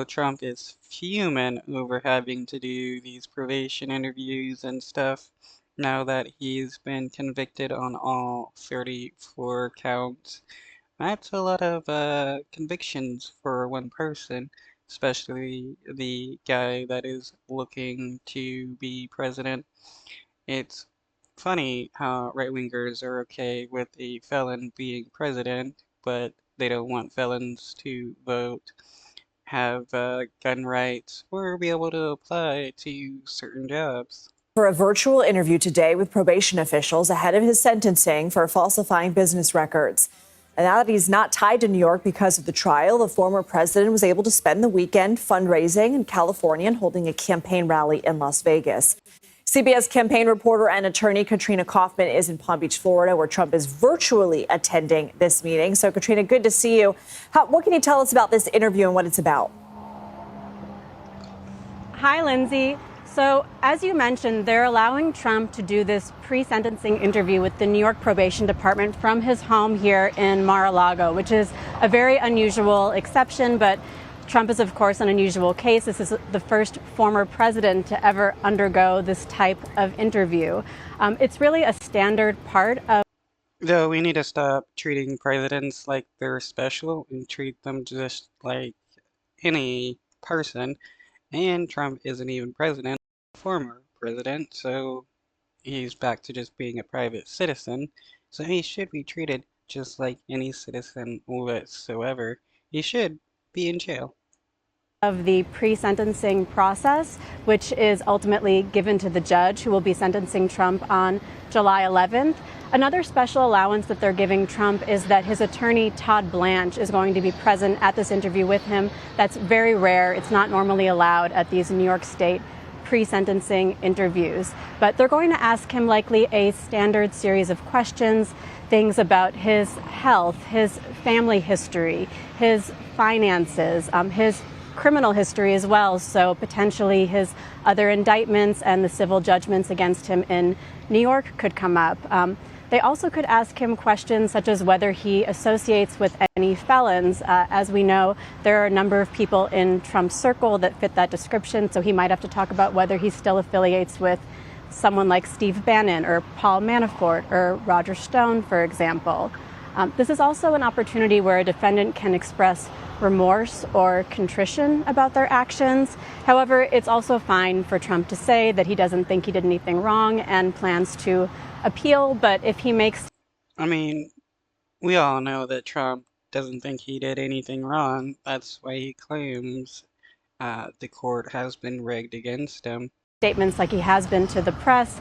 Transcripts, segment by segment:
Trump is fuming over having to do these probation interviews and stuff now that he's been convicted on all 34 counts. That's a lot of convictions for one person, especially the guy that is looking to be president. It's funny how right-wingers are okay with a felon being president, but they don't want felons to vote, have gun rights, or be able to apply to certain jobs. For a virtual interview today with probation officials ahead of his sentencing for falsifying business records. And now that he's not tied to New York because of the trial, the former president was able to spend the weekend fundraising in California and holding a campaign rally in Las Vegas. CBS campaign reporter and attorney Katrina Kaufman is in Palm Beach, Florida, where Trump is virtually attending this meeting. So, Katrina, good to see you. What can you tell us about this interview and what it's about? Hi, Lindsay. So, as you mentioned, they're allowing Trump to do this pre-sentencing interview with the New York Probation Department from his home here in Mar-a-Lago, which is a very unusual exception, but Trump is, of course, an unusual case. This is the first former president to ever undergo this type of interview. It's really a standard part of. Though we need to stop treating presidents like they're special and treat them just like any person. And Trump isn't even president, former president, so he's back to just being a private citizen. So he should be treated just like any citizen whatsoever. He should be in jail. Of the pre-sentencing process, which is ultimately given to the judge who will be sentencing Trump on July 11th. Another special allowance that they're giving Trump is that his attorney, Todd Blanche, is going to be present at this interview with him. That's very rare. It's not normally allowed at these New York State pre-sentencing interviews. But they're going to ask him likely a standard series of questions, things about his health, his family history, his finances, his criminal history as well, so potentially his other indictments and the civil judgments against him in New York could come up. They also could ask him questions such as whether he associates with any felons. As we know, there are a number of people in Trump's circle that fit that description, so he might have to talk about whether he still affiliates with someone like Steve Bannon or Paul Manafort or Roger Stone, for example. This is also an opportunity where a defendant can express remorse or contrition about their actions. However, it's also fine for Trump to say that he doesn't think he did anything wrong and plans to appeal. But if he makes... We all know that Trump doesn't think he did anything wrong. That's why he claims the court has been rigged against him. Statements like he has been to the press,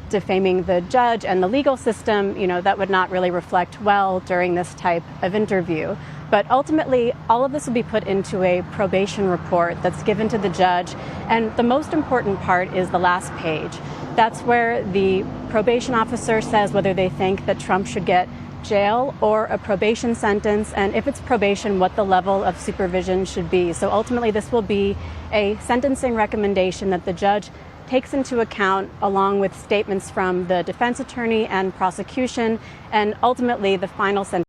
defaming the judge and the legal system, that would not really reflect well during this type of interview. But ultimately, all of this will be put into a probation report that's given to the judge. And the most important part is the last page. That's where the probation officer says whether they think that Trump should get jail or a probation sentence, and if it's probation, what the level of supervision should be. So ultimately, this will be a sentencing recommendation that the judge takes into account along with statements from the defense attorney and prosecution, and ultimately the final sentence.